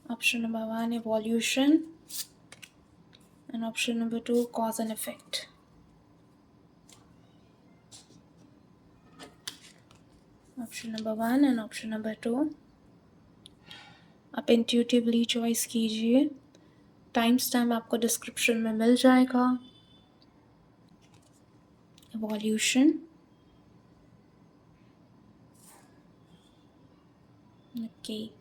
Option number 1, evolution, and option number 2, cause and effect. Option number 1 and option number 2. आप intuitively choice कीजिए, time stamp आपको description में मिल जाएगा. Evolution, okay.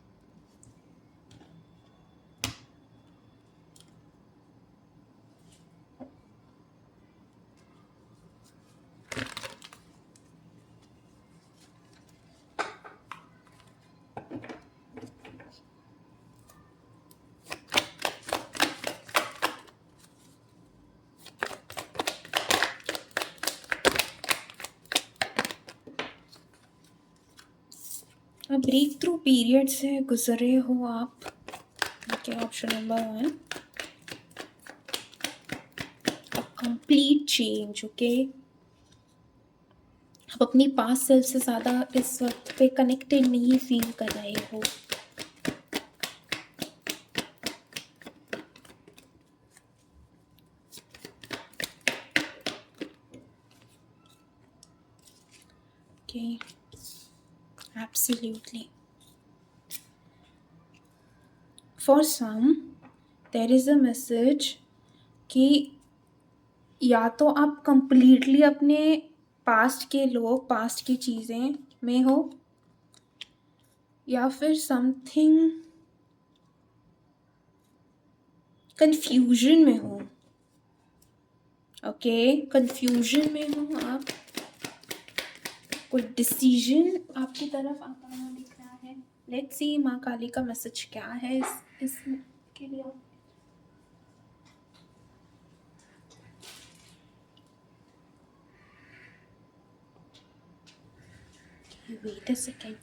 अब break through period से गुजरे हो आप. Okay, option number 1, complete change. Okay, आप अपनी पास्ट सेल्फ से ज़्यादा इस वक्त पे कनेक्टेड नहीं फील कर रहे हो. Okay, absolutely. For some there is a message कि या तो आप कंप्लीटली अपने पास्ट के लोग, पास्ट की चीज़ें में हो, या फिर समथिंग कंफ्यूजन में हो. ओके, कंफ्यूजन में हो आप. कोई डिसीजन आपकी तरफ आता हुआ दिख रहा है. लेट्स सी माँ काली का मैसेज क्या है इसके लिए. Wait a second.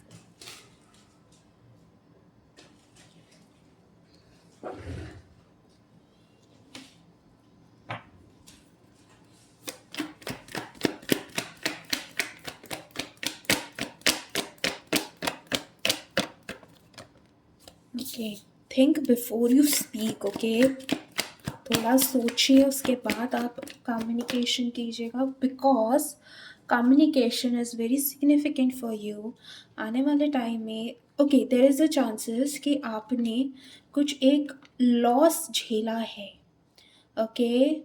Okay, think before you speak. Okay, थोड़ा सोचिए, उसके बाद आप कम्युनिकेशन कीजिएगा, because communication is very significant for you आने वाले टाइम में. Okay, there is a chances कि आपने कुछ एक लॉस झेला है. ओके,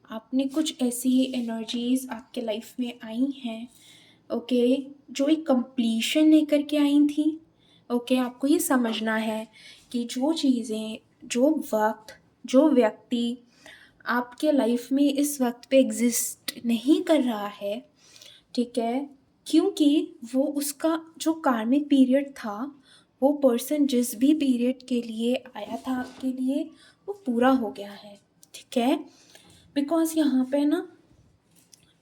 आपने कुछ ऐसी एनर्जीज आपके लाइफ में आई हैं, ओके, जो एक कंप्लीशन लेकर के आई थी. ओके, आपको ये समझना है कि जो चीज़ें, जो वक्त, जो व्यक्ति आपके लाइफ में इस वक्त पे एग्जिस्ट नहीं कर रहा है, ठीक है, क्योंकि वो उसका जो कार्मिक पीरियड था, वो पर्सन जिस भी पीरियड के लिए आया था आपके लिए, वो पूरा हो गया है. ठीक है, बिकॉज यहाँ पे ना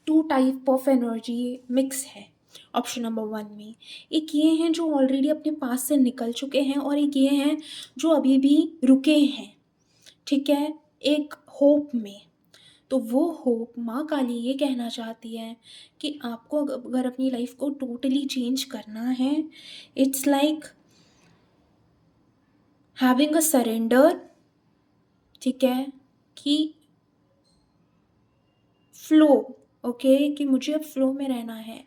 2 टाइप ऑफ एनर्जी मिक्स है ऑप्शन नंबर 1 में. एक ये हैं जो ऑलरेडी अपने पास से निकल चुके हैं, और एक ये हैं जो अभी भी रुके हैं. ठीक है, एक होप में. तो वो होप माँ काली ये कहना चाहती है कि आपको अगर अपनी लाइफ को टोटली चेंज करना है, it's like having a surrender. ठीक है, कि फ्लो. ओके, कि मुझे अब फ्लो में रहना है.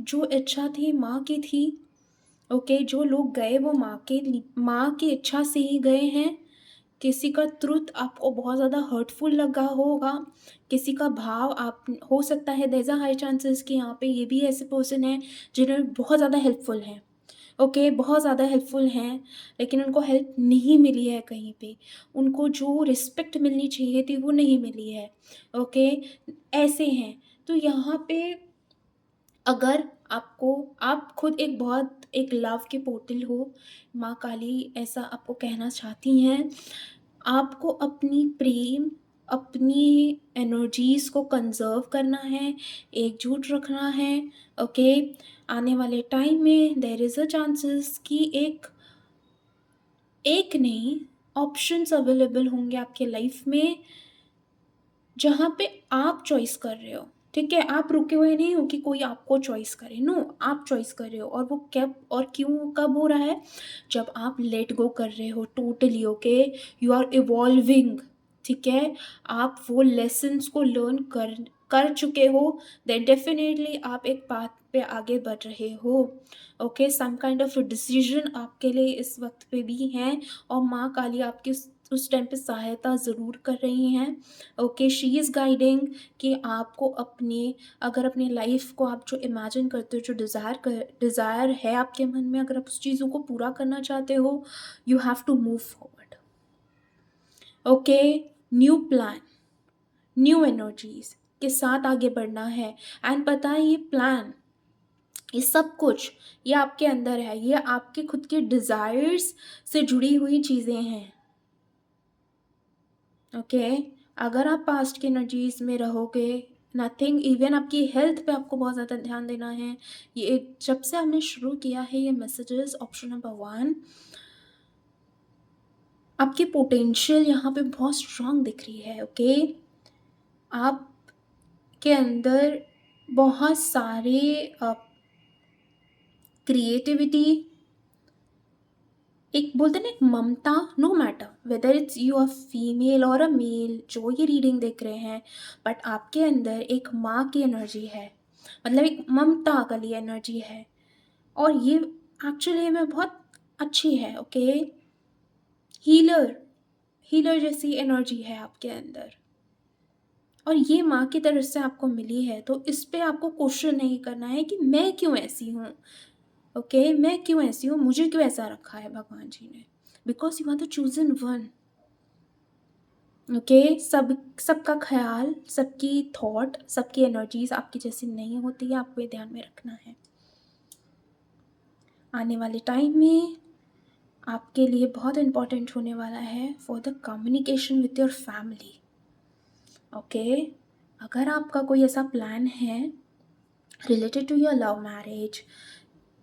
जो इच्छा थी माँ की थी. ओके, जो लोग गए वो माँ की इच्छा से ही गए हैं. किसी का ट्रुथ आपको बहुत ज़्यादा हर्टफुल लगा होगा, किसी का भाव आप हो सकता है, there is a high chances कि यहाँ पे ये भी ऐसे पर्सन हैं जिन्हें बहुत ज़्यादा हेल्पफुल हैं. ओके, बहुत ज़्यादा हेल्पफुल हैं, लेकिन उनको हेल्प नहीं मिली है कहीं पे. उनको जो रिस्पेक्ट मिलनी चाहिए थी वो नहीं मिली है. ओके, ऐसे हैं. तो यहाँ पे अगर आपको, आप खुद एक बहुत एक लव के पोर्टल हो, माँ काली ऐसा आपको कहना चाहती हैं. आपको अपनी प्रेम, अपनी एनर्जीज़ को कंज़र्व करना है, एकजुट रखना है. ओके, आने वाले टाइम में देयर इज़ अ चांसेस कि एक नहीं, ऑप्शंस अवेलेबल होंगे आपके लाइफ में, जहाँ पे आप चॉइस कर रहे हो. ठीक है? आप रुके हुए नहीं हो कि कोई आपको चॉइस करे, नो, आप चॉइस कर रहे हो, और वो कब और क्यों कब हो रहा है? जब आप लेट गो कर रहे हो totally, okay? You are evolving, ठीक है? आप वो लेसन्स को लर्न कर कर चुके हो, देन डेफिनेटली आप एक पाथ पे आगे बढ़ रहे हो, okay? Some kind of decision आपके लिए इस वक्त पे भी है, और माँ काली आपकी उस टाइम पे सहायता ज़रूर कर रही हैं, ओके? शी इज़ गाइडिंग कि आपको अपने, अगर अपनी लाइफ को आप जो इमेजिन करते हो, जो डिज़ायर है आपके मन में, अगर आप उस चीज़ों को पूरा करना चाहते हो, you have to move forward, okay? New plan, new energies के साथ आगे बढ़ना है। एंड पता है, ये प्लान, ये सब कुछ, ये आपके अंदर है, ये आपके खुद के डिज़ायर्स से जुड़ी हुई चीज़ें हैं, ओके? अगर आप पास्ट की एनर्जीज में रहोगे, नथिंग, इवन आपकी हेल्थ पे आपको बहुत ज़्यादा ध्यान देना है। ये जब से हमने शुरू किया है ये मैसेजेस, ऑप्शन नंबर 1, आपकी पोटेंशियल यहाँ पे बहुत स्ट्रांग दिख रही है, ओके? आपके अंदर बहुत सारे क्रिएटिविटी, एक बोलते हैं ना, एक ममता, no matter whether it's you are female और अ मेल जो ये रीडिंग देख रहे हैं, बट आपके अंदर एक माँ की एनर्जी है, मतलब एक ममता वाली एनर्जी है, और ये एक्चुअली में बहुत अच्छी है, ओके? हीलर, हीलर जैसी एनर्जी है आपके अंदर, और ये माँ की तरफ से आपको मिली है, तो इस पे आपको क्वेश्चन नहीं करना है कि मैं क्यों ऐसी हूँ, ओके? मैं क्यों ऐसी हूँ, मुझे क्यों ऐसा रखा है भगवान जी ने, because you are the chosen one, okay? सबका ख्याल, सबकी थॉट, सबकी एनर्जीज आपकी जैसी नहीं होती है, आपको ये ध्यान में रखना है। आने वाले टाइम में आपके लिए बहुत इम्पॉर्टेंट होने वाला है for the communication with your family, okay? अगर आपका कोई ऐसा प्लान है related to your love marriage,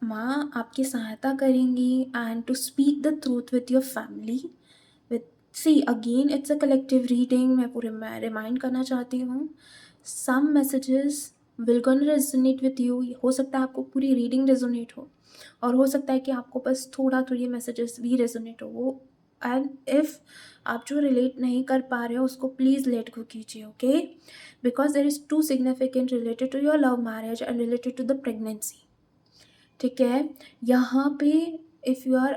माँ आपकी सहायता करेंगी and to speak the truth with your family, with, see again it's a collective reading, मैं पूरे मैं रिमाइंड करना चाहती हूँ, some messages will gone resonate with you, हो सकता है आपको पूरी रीडिंग रेजोनेट हो, और हो सकता है कि आपको बस थोड़ा तो ये मैसेजेस भी रेजोनेट हो, वो, एंड इफ़ आप जो रिलेट नहीं कर पा रहे हो उसको प्लीज़ लेट गो कीजिए, okay? Because there is too significant related to your love marriage and related to the pregnancy, ठीक है? यहाँ पे if you are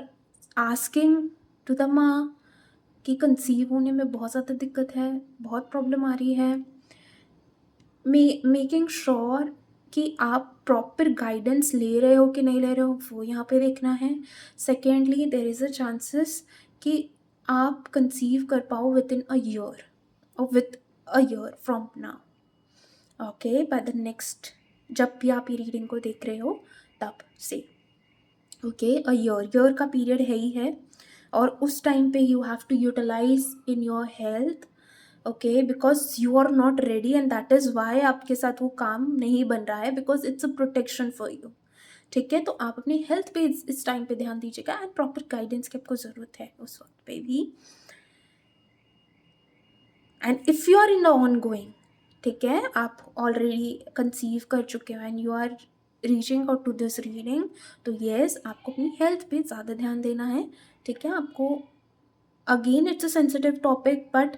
asking to the माँ कि कंसीव होने में बहुत ज़्यादा दिक्कत है, बहुत प्रॉब्लम आ रही है, मेकिंग श्योर कि आप प्रॉपर गाइडेंस ले रहे हो कि नहीं ले रहे हो, वो यहाँ पे देखना है। Secondly, there is a chances कि आप कंसीव कर पाओ विद इन अ ईयर, और with a year from now, okay? By the next, जब भी आप ये रीडिंग को देख रहे हो तब से, ओके? अ ईयर का पीरियड है ही है, और उस टाइम पे you have to utilize in your health, okay? Because you are not ready and that is why आपके साथ वो काम नहीं बन रहा है, because it's a protection for you, ठीक है? तो आप अपनी हेल्थ पे इस टाइम पे ध्यान दीजिएगा, एंड प्रॉपर गाइडेंस की आपको ज़रूरत है उस वक्त पे भी। And if you are in the ongoing, ठीक है, आप ऑलरेडी कंसीव कर चुके हो and you are reaching out to this reading, तो येस, आपको अपनी हेल्थ पे ज़्यादा ध्यान देना है, ठीक है? आपको, again it's a sensitive topic, but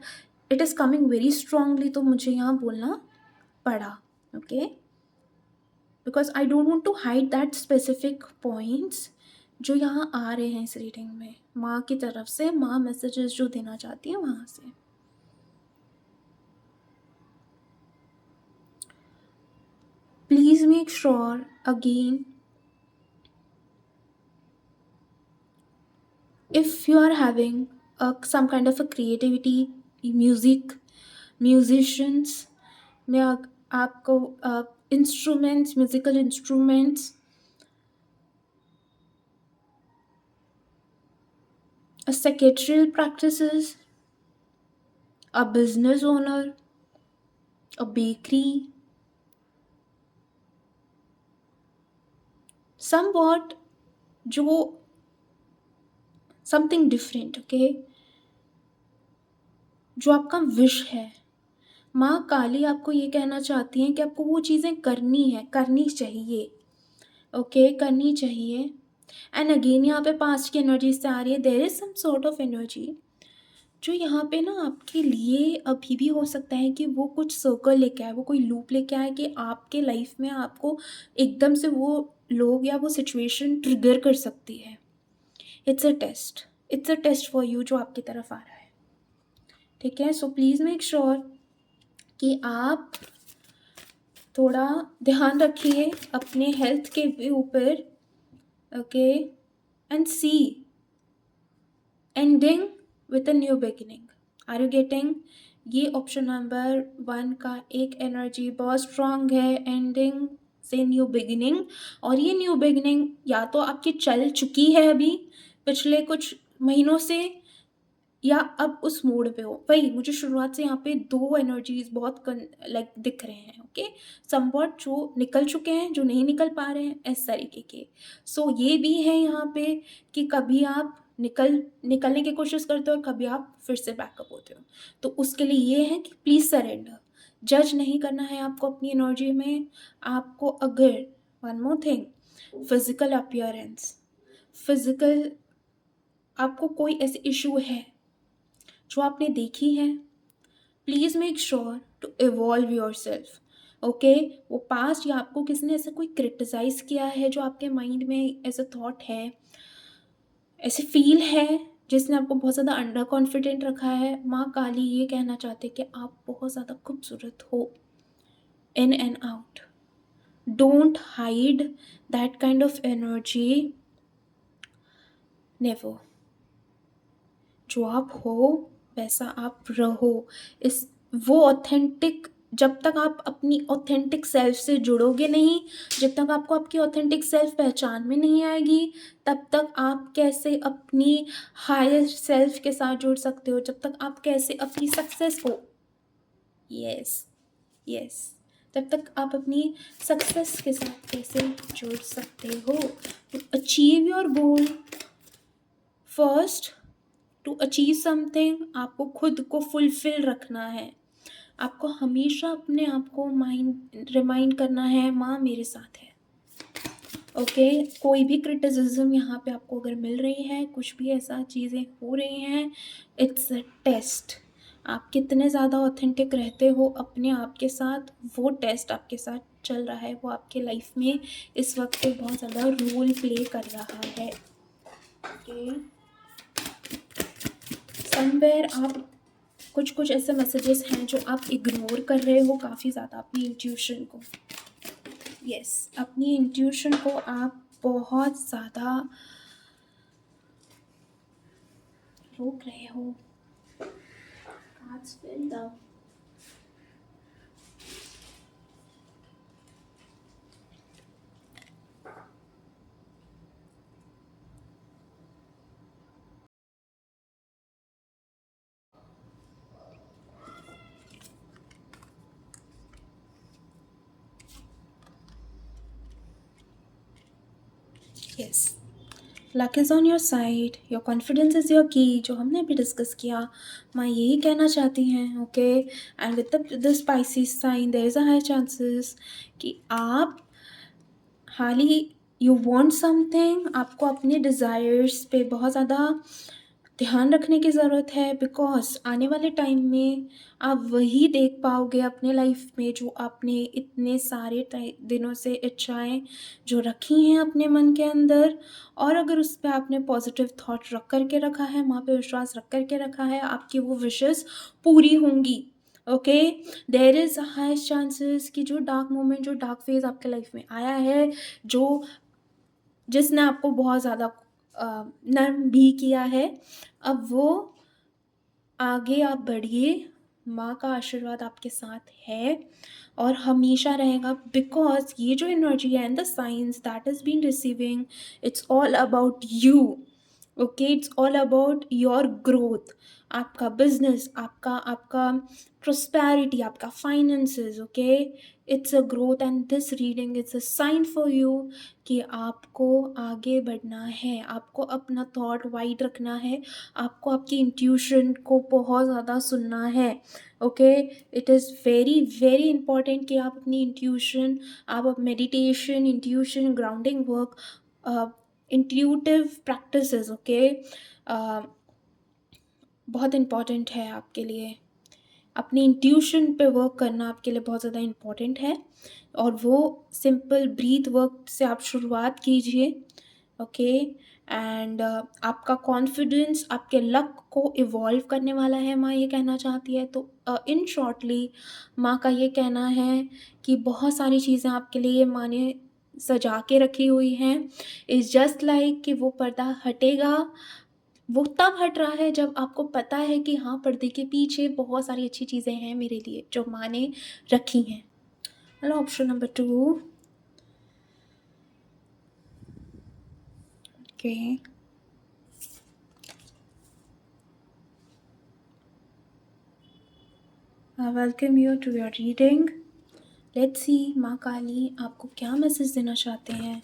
it is coming very strongly, तो मुझे यहाँ बोलना पड़ा, okay? Because I don't want to hide that specific points जो यहाँ आ रहे हैं इस रीडिंग में, माँ की तरफ से, माँ मैसेजेस जो देना चाहती है वहाँ से। Please make sure again, if you are having some kind of a creativity, music, musicians में आपको instruments, musical instruments, a secretarial practices, a business owner, a bakery, somewhat जो something different, okay? जो आपका विश है, माँ काली आपको ये कहना चाहती हैं कि आपको वो चीज़ें करनी है, करनी चाहिए, ओके, करनी चाहिए। एंड अगेन यहाँ पे पास्ट की एनर्जी से आ रही है, there is some sort of energy जो यहाँ पे ना आपके लिए अभी भी हो सकता है कि वो कुछ सर्कल लेके आए, वो कोई लूप लेके आए कि आपके लाइफ में आपको एकदम से वो लोग या वो सिचुएशन ट्रिगर कर सकती है। It's a test, it's a test for you जो आपकी तरफ आ रहा है, ठीक है। सो प्लीज़ मेक श्योर कि आप थोड़ा ध्यान रखिए अपने हेल्थ के भी ऊपर, okay, and see ending with a new beginning. Are you getting? ये ऑप्शन नंबर 1 का एक एनर्जी बहुत स्ट्रांग है, एंडिंग से न्यू बिगिनिंग। और ये न्यू बिगिनिंग या तो आपकी चल चुकी है अभी पिछले कुछ महीनों से, या अब उस मोड पे हो। वही मुझे शुरुआत से यहाँ पे 2 एनर्जीज़ बहुत लाइक दिख रहे हैं, ओके। समवॉट जो निकल चुके हैं, जो नहीं निकल पा रहे हैं, इस तरीके के। सो ये भी है यहाँ पे कि कभी आप निकलने की कोशिश करते हो, कभी आप फिर से बैकअप होते हो। तो उसके लिए ये है कि प्लीज़ सरेंडर, जज नहीं करना है आपको अपनी एनर्जी में। आपको अगर one more thing, physical appearance, physical आपको कोई ऐसी इश्यू है जो आपने देखी है, please make sure to evolve yourself, okay. वो पास्ट या आपको किसी ने ऐसा कोई क्रिटिसाइज़ किया है जो आपके माइंड में ऐसा थॉट है, ऐसे फील है, जिसने आपको बहुत ज़्यादा अंडर कॉन्फिडेंट रखा है, माँ काली ये कहना चाहते कि आप बहुत ज़्यादा खूबसूरत हो, in and out. Don't hide that kind of energy, never. जो आप हो वैसा आप रहो। इस वो ऑथेंटिक, जब तक आप अपनी ऑथेंटिक सेल्फ से जुड़ोगे नहीं, जब तक आपको आपकी ऑथेंटिक सेल्फ पहचान में नहीं आएगी, तब तक आप कैसे अपनी हायर सेल्फ के साथ जुड़ सकते हो, जब तक आप कैसे अपनी सक्सेस को, यस यस, तब तक आप अपनी सक्सेस के साथ कैसे जुड़ सकते हो। To achieve your goal, first to achieve something आपको खुद को फुलफिल रखना है। आपको हमेशा अपने आप को रिमाइंड करना है, माँ मेरे साथ है, ओके। कोई भी क्रिटिसिज्म यहाँ पे आपको अगर मिल रही है, कुछ भी ऐसा चीज़ें हो रही हैं, इट्स अ टेस्ट। आप कितने ज़्यादा ऑथेंटिक रहते हो अपने आप के साथ, वो टेस्ट आपके साथ चल रहा है, वो आपके लाइफ में इस वक्त पे बहुत ज़्यादा रोल प्ले कर रहा है, ओके। समवेयर आप कुछ ऐसे मैसेजेस हैं जो आप इग्नोर कर रहे हो काफ़ी ज़्यादा अपनी इंट्यूशन को, यस, अपनी इंट्यूशन को आप बहुत ज़्यादा रोक रहे हो। Cards filled up, yes, luck is on your side, your confidence is your की, जो हमने अभी डिस्कस किया। मैं यही कहना चाहती हैं, okay. And with the spicy sign there is a high chances कि आप हाल ही यू वांट समथिंग, आपको अपने डिज़ायर्स पे बहुत ज़्यादा ध्यान रखने की ज़रूरत है, बिकॉज़ आने वाले टाइम में आप वही देख पाओगे अपने लाइफ में जो आपने इतने सारे दिनों से इच्छाएं जो रखी हैं अपने मन के अंदर। और अगर उस पर आपने पॉजिटिव थॉट रख करके रखा है, वहाँ पे विश्वास रख करके रखा है, आपकी वो विशेस पूरी होंगी, okay. There is high chances कि जो डार्क मोमेंट, जो डार्क फेज आपके लाइफ में आया है, जो जिसने आपको बहुत ज़्यादा नर्म भी किया है, अब वो आगे आप बढ़िए, माँ का आशीर्वाद आपके साथ है और हमेशा रहेगा, बिकॉज ये जो एनर्जी है and the science that is been receiving, it's all about you, okay, it's all about your growth, आपका बिजनेस, आपका आपका प्रोस्पैरिटी, आपका finances. Okay, it's a growth and this reading it's a sign for you कि आपको आगे बढ़ना है, आपको अपना थॉट वाइड रखना है, आपको आपकी इंट्यूशन को बहुत ज़्यादा सुनना है। Okay, it is very very important कि आप अपनी इंट्यूशन, आप meditation, intuition, grounding work, intuitive practices, okay, बहुत इम्पॉर्टेंट है आपके लिए। अपनी इंट्यूशन पे वर्क करना आपके लिए बहुत ज़्यादा इम्पॉर्टेंट है, और वो सिंपल ब्रीथ वर्क से आप शुरुआत कीजिए। ओके, एंड आपका कॉन्फिडेंस आपके लक को इवॉल्व करने वाला है, माँ ये कहना चाहती है। तो इन शॉर्टली माँ का ये कहना है कि बहुत सारी चीज़ें आपके लिए माँ ने सजा के रखी हुई हैं। इज़ जस्ट लाइक कि वो पर्दा हटेगा, वो तब हट रहा है जब आपको पता है कि हाँ, पर्दे के पीछे बहुत सारी अच्छी चीज़ें हैं मेरे लिए जो माँ ने रखी हैं। Hello, option number 2। Okay, welcome you to your reading. Let's see माँ काली आपको क्या मैसेज देना चाहते हैं।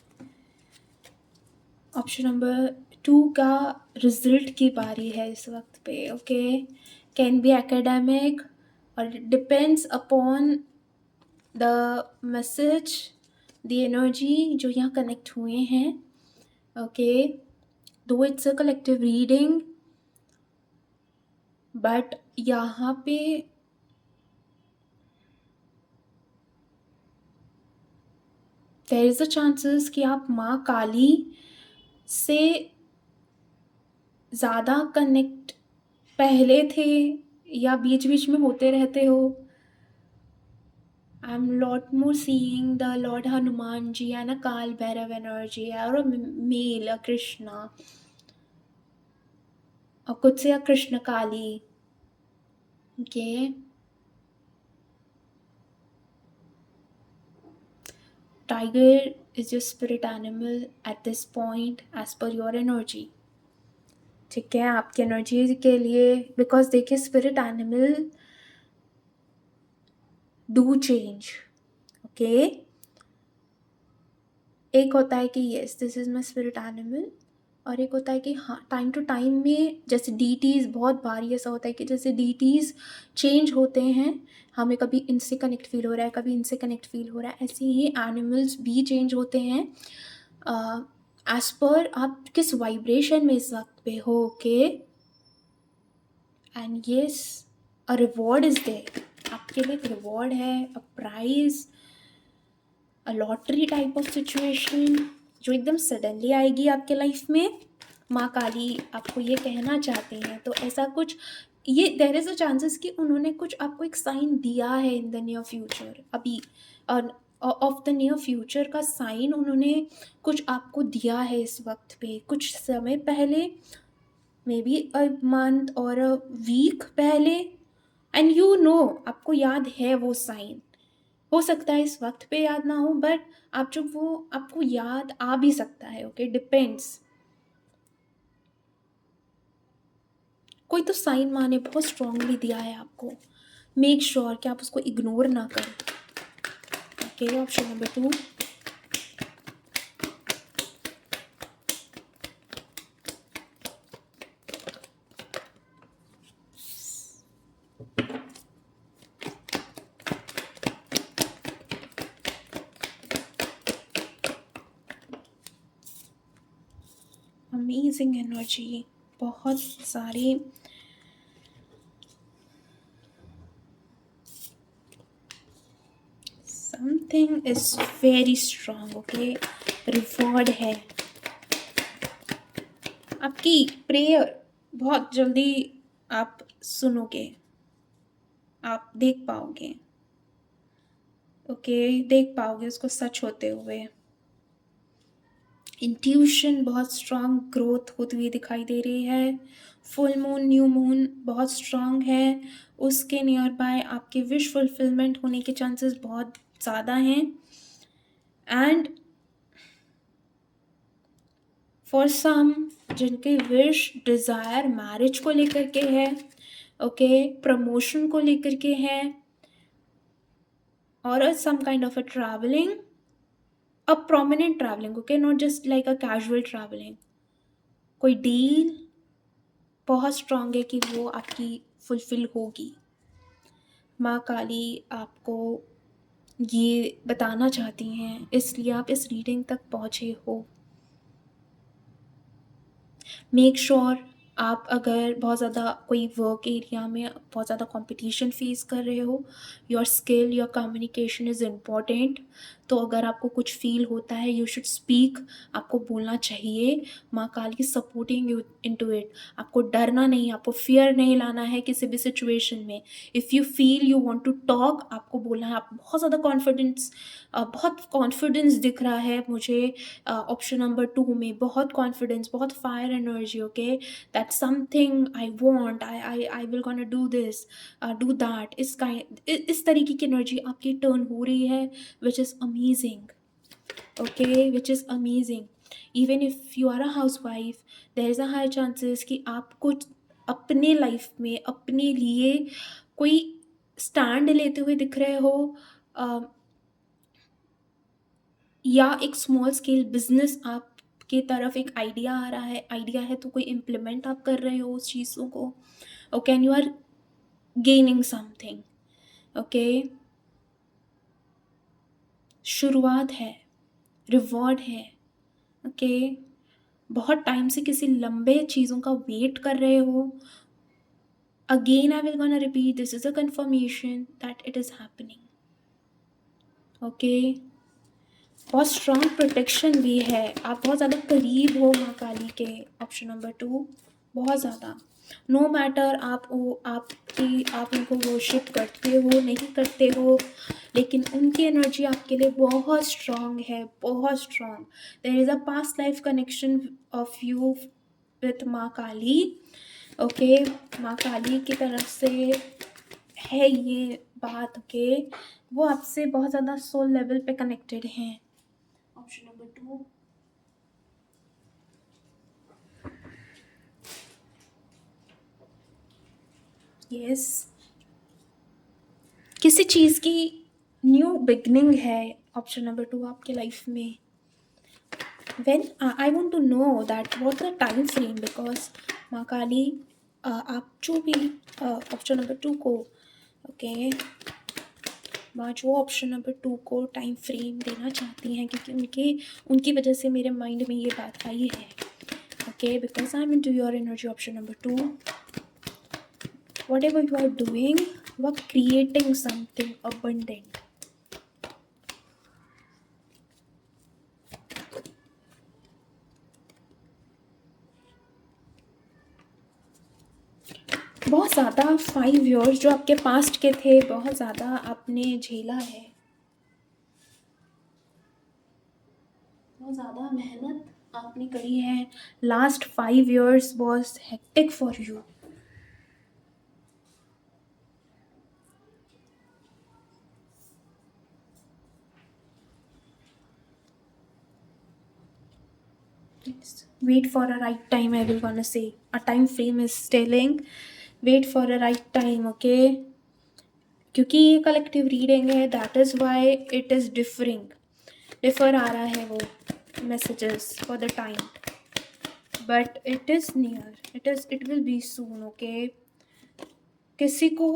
ऑप्शन नंबर 2 का रिजल्ट की बारी है इस वक्त पे। ओके, कैन बी एकेडमिक और depends upon the message, the energy जो यहाँ कनेक्ट हुए हैं। ओके, दो it's a collective reading, but यहाँ पे देयर इज़ अ चांसेस कि आप माँ काली से ज़्यादा कनेक्ट पहले थे या बीच बीच में होते रहते हो। I am lot more seeing the lord Hanuman ji and a Kaal Bhairav energy, और अ मेल, अ कृष्णा, और कुछ से अ Krishna Kali. Okay, tiger is your spirit animal at this point as per your energy। ठीक है, आपकी एनर्जी के लिए, बिकॉज देखिए spirit animal do change. Okay, एक होता है कि yes this is my spirit animal, और एक होता है कि हाँ, टाइम टू टाइम में जैसे डीटीज़, बहुत बार ऐसा होता है कि जैसे डीटीज़ चेंज होते हैं, हमें कभी इनसे कनेक्ट फील हो रहा है, कभी इनसे कनेक्ट फील हो रहा है, ऐसे ही एनिमल्स भी चेंज होते हैं एज पर आप किस वाइब्रेशन में इस वक्त पे हो। Okay, and yes, a reward is there, आपके लिए एक रिवॉर्ड है, a prize, a lottery type of situation जो एकदम सडनली आएगी आपके लाइफ में। माँ काली आपको ये कहना चाहते हैं, तो ऐसा कुछ, ये देयर इज़ अ चांसेस कि उन्होंने कुछ आपको एक साइन दिया है इन द नियर फ्यूचर, अभी ऑफ द नियर फ्यूचर का साइन उन्होंने कुछ आपको दिया है इस वक्त पे, कुछ समय पहले, मे बी अ मंथ और अ वीक पहले, एंड यू नो, आपको याद है वो साइन। हो सकता है इस वक्त पे याद ना हो, बट आप जब वो आपको याद आ भी सकता है। ओके, डिपेंड्स, कोई तो साइन माँ ने बहुत स्ट्रांगली दिया है आपको, मेक श्योर कि आप उसको इग्नोर ना करें। Okay, option number 2। Amazing energy, बहुत सारी, something is very strong. Okay, reward है, आपकी प्रेयर बहुत जल्दी आप सुनोगे, आप देख पाओगे। ओके, देख पाओगे उसको सच होते हुए। इंट्यूशन बहुत स्ट्रांग ग्रोथ होती हुई दिखाई दे रही है। फुल मून, न्यू मून बहुत स्ट्रांग है, उसके नियर बाय आपके विश फुलफिलमेंट होने के चांसेस बहुत ज़्यादा हैं। एंड फॉर सम जिनकी विश डिज़ायर मैरिज को लेकर के है, ओके, प्रमोशन को लेकर के है, और some kind of a traveling, a prominent traveling, okay, not just like a casual traveling. कोई डील बहुत स्ट्रांग है कि वो आपकी फुलफिल होगी। माँ काली आपको ये बताना चाहती हैं, इसलिए आप इस रीडिंग तक पहुँचे हो। मेक श्योर आप अगर बहुत ज़्यादा कोई वर्क एरिया में बहुत ज़्यादा कंपटीशन फेस कर रहे हो, your skill, your communication is important. तो अगर आपको कुछ फील होता है, यू शुड स्पीक, आपको बोलना चाहिए। माँ काली सपोर्टिंग यू इनटू इट। आपको डरना नहीं, आपको फियर नहीं लाना है किसी भी सिचुएशन में। If you feel you want to talk, आपको बोलना है। आप बहुत कॉन्फिडेंस दिख रहा है मुझे ऑप्शन नंबर 2 में, बहुत कॉन्फिडेंस, बहुत fire energy, okay, that something I want, I will gonna do this, do that, इस तरीके की एनर्जी आपकी टर्न हो रही है, which is amazing, okay, which is amazing. Even if you are a housewife, there is a high chances कि आप कुछ अपने लाइफ में अपने लिए कोई स्टैंड लेते हुए दिख रहे हो, अ, या एक स्मॉल स्केल बिजनेस आपके तरफ एक आइडिया आ रहा है, आइडिया है तो कोई इम्प्लीमेंट आप कर रहे हो उस चीज़ों को, okay, and you are gaining something, okay. शुरुआत है, रिवॉर्ड है, ओके। बहुत टाइम से किसी लंबे चीज़ों का वेट कर रहे हो, again I will gonna repeat, this is a confirmation that it is happening, okay. बहुत स्ट्रॉन्ग प्रोटेक्शन भी है, आप बहुत ज़्यादा करीब हो माँ काली के, ऑप्शन नंबर 2, बहुत ज़्यादा। नो मैटर आप उनको वर्शिप करते हो नहीं करते हो, लेकिन उनकी एनर्जी आपके लिए बहुत स्ट्रॉन्ग है, बहुत strong. There is a past life connection of you with माँ काली, ओके। माँ काली की तरफ से है ये बात, ओके, वो आपसे बहुत ज़्यादा सोल लेवल पे कनेक्टेड हैं, ऑप्शन नंबर 2। यस, किसी चीज़ की न्यू बिगनिंग है, ऑप्शन नंबर 2 आपके लाइफ में। When I want to know that what the time frame, because माँ काली आप जो भी ऑप्शन नंबर 2 को, ओके, माँ जो ऑप्शन नंबर 2 को टाइम फ्रेम देना चाहती हैं, क्योंकि उनकी वजह से मेरे माइंड में ये बात आई है, okay, because I am into your energy, option number 2। whatever you are doing, you are creating something abundant, बहुत ज़्यादा 5 years जो आपके पास्ट के थे, बहुत ज़्यादा आपने झेला है, बहुत ज़्यादा मेहनत आपने करी है। Last 5 years was hectic for you, wait for a right time, I will gonna say, a time frame is telling wait for a right time, okay, क्योंकि ये कलेक्टिव रीडिंग है, that is why it is differ आ रहा है वो messages for the time, but it is near, it will be soon, okay. किसी को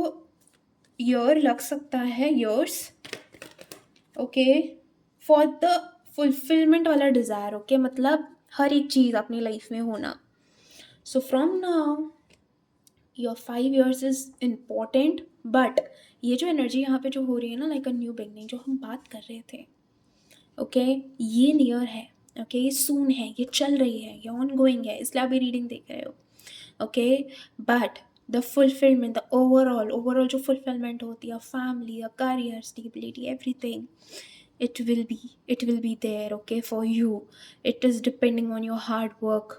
year लग सकता है, years, okay, for the fulfilment वाला डिज़ायर, ओके, मतलब हर एक चीज़ अपनी लाइफ में होना। So from now your 5 years is important, but ये जो एनर्जी यहाँ पे जो हो रही है ना, लाइक अ न्यू बिगनिंग, जो हम बात कर रहे थे, ओके, ये नियर है, ओके, ये सून है, ये चल रही है, ये ऑन गोइंग है, इसलिए आप ये रीडिंग देख रहे हो, okay. But the fulfilment, the overall जो फुलफिलमेंट होती है, family, career, stability, everything, it will be there, okay, for you. It is depending on your hard work.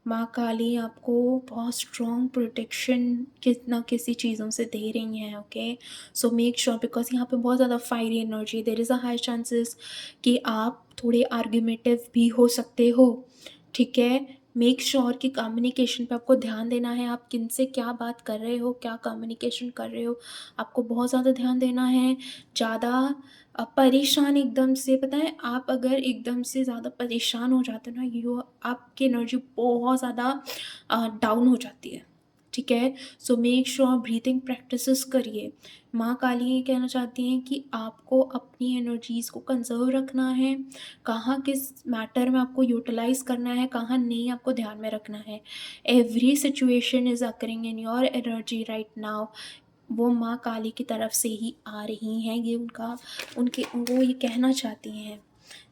माँ काली आपको बहुत स्ट्रॉन्ग प्रोटेक्शन कितना किसी चीज़ों से दे रही हैं, okay. So make sure, because यहाँ पे बहुत ज़्यादा fiery energy, there is a high chances कि आप थोड़े आर्ग्यूमेटिव भी हो सकते हो, ठीक है। मेक श्योर कि कम्युनिकेशन पे आपको ध्यान देना है, आप किन से क्या बात कर रहे हो, क्या कम्युनिकेशन कर रहे हो, आपको बहुत ज़्यादा ध्यान देना है। ज़्यादा परेशान एकदम से, पता है आप अगर एकदम से ज़्यादा परेशान हो जाते हो ना, आपकी एनर्जी बहुत ज़्यादा डाउन हो जाती है, ठीक है। So make sure breathing practices करिए। माँ काली ये कहना चाहती हैं कि आपको अपनी एनर्जीज़ को कंजर्व रखना है, कहाँ किस मैटर में आपको यूटिलाइज़ करना है, कहाँ नहीं आपको ध्यान में रखना है। Every situation is occurring in your energy right now, वो माँ काली की तरफ से ही आ रही हैं, ये वो ये कहना चाहती हैं,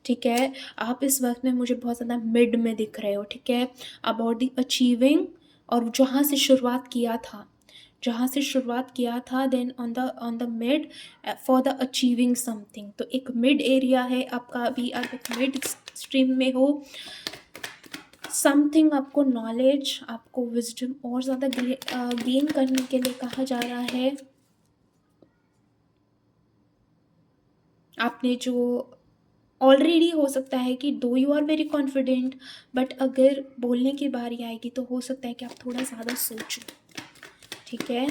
ठीक है। आप इस वक्त में मुझे बहुत ज़्यादा मिड में दिख रहे हो, ठीक है, अबाउट द अचीविंग, और जहाँ से शुरुआत किया था then on the mid for the achieving something. तो एक मिड एरिया है आपका, अभी आप एक मिड स्ट्रीम में हो। समथिंग आपको नॉलेज, आपको विजडम और ज़्यादा गेन करने के लिए कहा जा रहा है। आपने जो ऑलरेडी हो सकता है कि though you are very confident, but अगर बोलने की बारी आएगी तो हो सकता है कि आप थोड़ा ज़्यादा सोचो, ठीक है।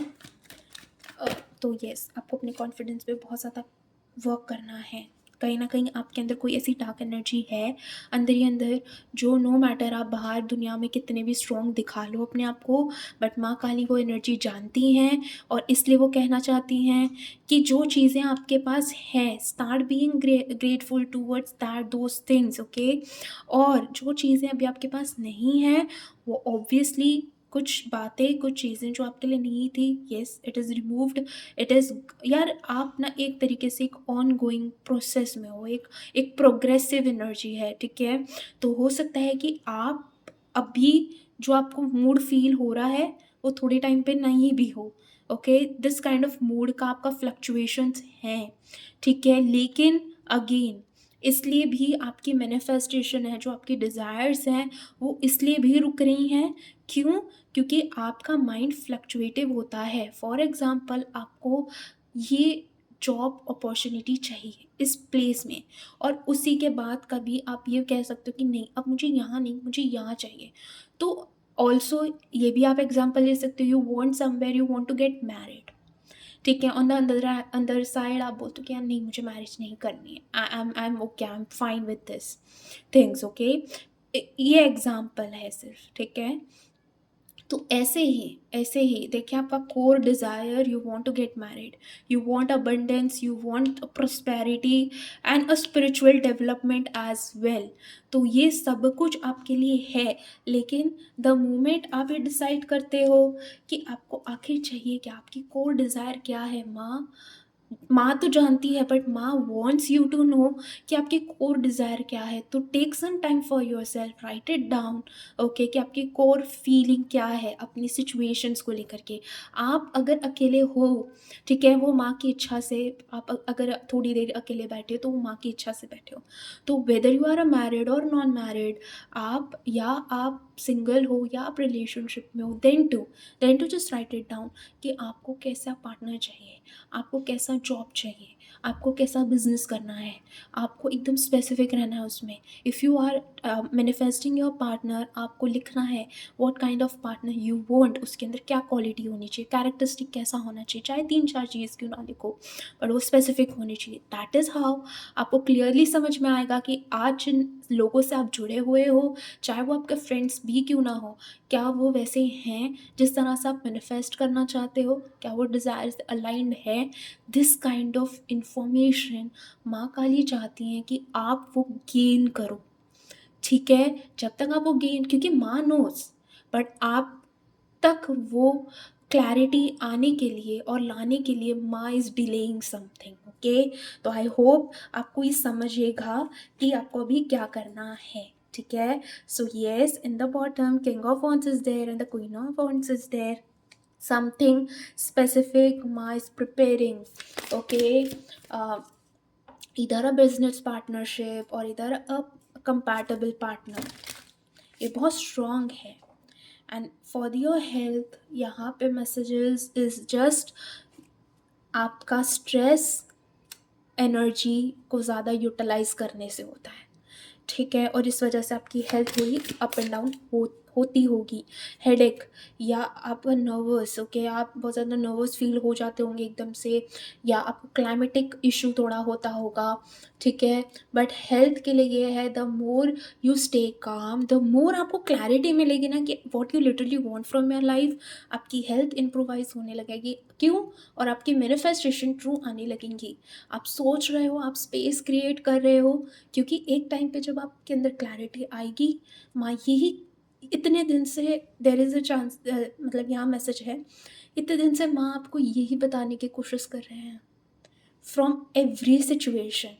तो यस, आपको अपने कॉन्फिडेंस पे बहुत ज़्यादा वर्क करना है। कहीं ना कहीं आपके अंदर कोई ऐसी डार्क एनर्जी है अंदर ही अंदर, जो नो मैटर आप बाहर दुनिया में कितने भी स्ट्रॉन्ग दिखा लो अपने आप को, बट माँ काली वो एनर्जी जानती हैं, और इसलिए वो कहना चाहती हैं कि जो चीज़ें आपके पास हैं, start being grateful towards that those things, okay. और जो चीज़ें अभी आपके पास नहीं हैं, वो ऑब्वियसली कुछ चीज़ें जो आपके लिए नहीं थी, yes it is removed, it is, यार आप ना एक तरीके से एक ऑन गोइंग प्रोसेस में हो, एक प्रोग्रेसिव एनर्जी है, ठीक है। तो हो सकता है कि आप अभी जो आपको मूड फील हो रहा है वो थोड़े टाइम पे नहीं भी हो, okay. This kind of mood का आपका फ्लक्चुएशंस हैं, ठीक है। लेकिन अगेन इसलिए भी आपकी मैनिफेस्टेशन है, जो आपकी डिज़ायर्स हैं वो इसलिए भी रुक रही हैं, क्यों? क्योंकि आपका माइंड फ्लक्चुएटिव होता है। फॉर एग्ज़ाम्पल आपको ये जॉब अपॉर्चुनिटी चाहिए इस प्लेस में, और उसी के बाद कभी आप ये कह सकते हो कि नहीं अब मुझे यहाँ नहीं, मुझे यहाँ चाहिए। तो ऑल्सो ये भी आप एग्ज़ाम्पल ले सकते हो, you want somewhere, you want to get married, ठीक है। ऑन द अंदर साइड आप बोलते हो कि यार नहीं मुझे मैरिज नहीं करनी है, I am okay, I am fine with this things, okay. ये एग्ज़ाम्पल है सिर्फ, ठीक है। तो ऐसे ही देखिए, आपका core desire, you want to get married, you want abundance, you want prosperity and a spiritual development as well. तो ये सब कुछ आपके लिए है, लेकिन द मोमेंट आप ये डिसाइड करते हो कि आपको आखिर चाहिए क्या, आपकी कोर डिज़ायर क्या है, माँ तो जानती है, बट माँ वॉन्ट्स यू टू नो कि आपकी कोर डिज़ायर क्या है। तो take some time for yourself, write it down, okay, कि आपकी कोर फीलिंग क्या है अपनी सिचुएशंस को लेकर के। आप अगर अकेले हो, ठीक है, वो माँ की इच्छा से, आप अगर थोड़ी देर अकेले बैठे हो तो वो माँ की इच्छा से बैठे हो। तो whether you are a married और नॉन मैरिड, आप सिंगल हो या आप रिलेशनशिप में हो, then to just write it down कि आपको कैसा पार्टनर चाहिए, आपको कैसा जॉब चाहिए, आपको कैसा बिजनेस करना है, आपको एकदम स्पेसिफिक रहना है उसमें। If you are manifesting your partner, आपको लिखना है what kind of partner you want, उसके अंदर क्या क्वालिटी होनी चाहिए, कैरेक्टरिस्टिक कैसा होना चाहिए, चाहे 3-4 चीज़ क्यों ना लिखो, बट वो स्पेसिफिक होनी चाहिए। दैट इज़ हाउ आपको क्लियरली समझ में आएगा कि आज जिन लोगों से आप जुड़े हुए हो, चाहे वो आपके फ्रेंड्स भी क्यों ना हो, क्या वो वैसे हैं जिस तरह से आप मैनिफेस्ट करना चाहते हो, क्या वो डिज़ायर्स अलाइंड है। दिस काइंड ऑफ इंफॉर्मेशन माँ काली चाहती हैं कि आप वो गेन करो, ठीक है। जब तक आप वो गेन, क्योंकि माँ नोज, बट आप तक वो क्लैरिटी आने के लिए और लाने के लिए माँ इज़ डिलेइंग समथिंग, ओके। तो आई होप आपको ये समझेगा कि आपको अभी क्या करना है, ठीक है। So yes, in the bottom king of wands is there and the queen of wands is there, something specific ma is preparing, okay। uh, इधर अ बिजनेस पार्टनरशिप और इधर अ कंपैटिबल पार्टनर, ये बहुत स्ट्रॉन्ग है। एंड फॉर योर हेल्थ यहाँ पे messages is just आपका stress energy को ज़्यादा यूटिलाइज करने से होता है, ठीक है, और इस वजह से आपकी हेल्थ थोड़ी अप एंड डाउन होती होगी। हेडेक, या आप नर्वस, ओके, आप बहुत ज़्यादा नर्वस फील हो जाते होंगे एकदम से, या आपको क्लाइमेटिक इशू थोड़ा होता होगा, ठीक है। बट हेल्थ के लिए ये है, the more you stay calm, the more आपको क्लैरिटी मिलेगी ना कि what you literally want from your life, आपकी हेल्थ इम्प्रोवाइज होने लगेगी। क्यों? और आपकी मैनिफेस्टेशन ट्रू आने लगेंगी। आप सोच रहे हो, आप स्पेस क्रिएट कर रहे हो, क्योंकि एक टाइम पे जब आपके अंदर क्लैरिटी आएगी, माँ यही इतने दिन से देर इज़ अ चांस, मतलब यहाँ मैसेज है, इतने दिन से माँ आपको यही बताने की कोशिश कर रहे हैं फ्रॉम एवरी सिचुएशन।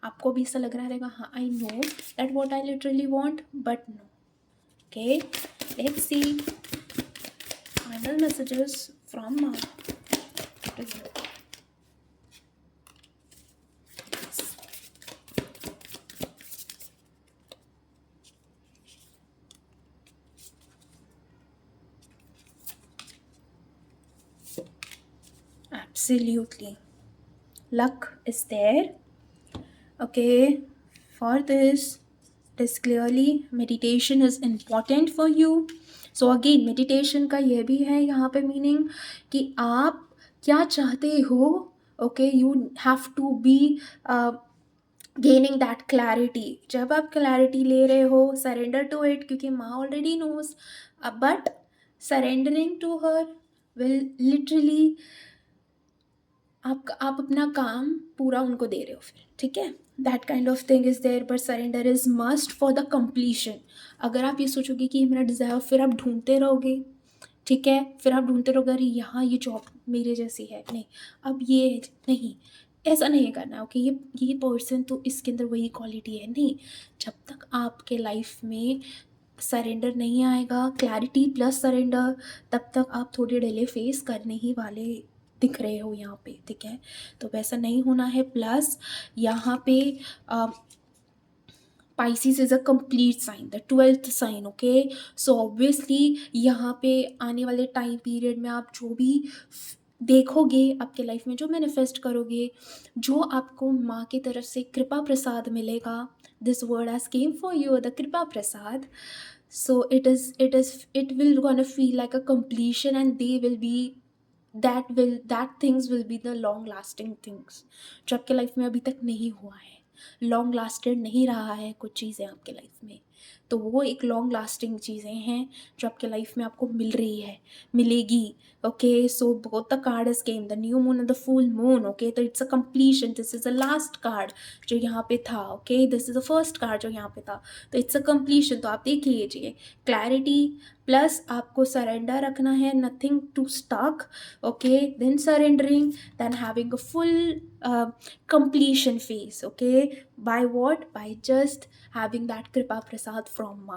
आपको भी ऐसा लग रहा रहेगा, हाँ I know that what I literally want, but no. Okay, let's see final messages from माँ। Absolutely. Luck is there. Okay, for this, it is clearly meditation is important for you. So again, meditation का ये भी है यहाँ पे meaning कि आप क्या चाहते हो। Okay, you have to be gaining that clarity. जब आप क्लैरिटी ले रहे हो, सरेंडर टू इट, क्योंकि माँ already knows, but surrendering to her will literally, आप अपना काम पूरा उनको दे रहे हो फिर, ठीक है। That kind of thing is there, but surrender is must for the completion. अगर आप ये सोचोगे कि मेरा डिज़ायर, फिर आप ढूंढते रहोगे, ठीक है, फिर आप ढूंढते रहोगे, अरे यहाँ ये जॉब मेरे जैसी है, नहीं अब ये नहीं, ऐसा नहीं करना है। ओके, ये पर्सन तो इसके अंदर वही क्वालिटी है, नहीं। जब तक आपके लाइफ में सरेंडर नहीं आएगा, क्लैरिटी प्लस सरेंडर, तब तक आप थोड़ी डिले फेस करने ही वाले दिख रहे हो यहाँ पे, ठीक है। तो वैसा नहीं होना है। प्लस यहाँ पे Pisces is a complete sign, the 12th sign, okay. So obviously यहाँ पे आने वाले टाइम पीरियड में आप जो भी देखोगे आपके लाइफ में, जो मैनिफेस्ट करोगे, जो आपको माँ की तरफ से कृपा प्रसाद मिलेगा, this word has came for you, the कृपा प्रसाद। सो it will gonna feel like a completion, and they will be that things will be the long lasting things, जो आपके लाइफ में अभी तक नहीं हुआ है, लॉन्ग लास्टेड नहीं रहा है कुछ चीज़ें आपके लाइफ में, तो वो एक लॉन्ग लास्टिंग चीज़ें हैं जो आपके लाइफ में आपको मिल रही है, मिलेगी। Okay, so both the card is came, the new moon and the full moon. Okay, तो it's a completion, this is the last card जो यहाँ पे था। Okay, this is the first card जो यहाँ पे था, तो इट्स अ कंप्लीशन। तो आप देख लीजिए, क्लैरिटी प्लस आपको सरेंडर रखना है, nothing to stuck. Okay, then surrendering, then having a full completion phase, okay, by what? By just having that kripa prasad from Ma.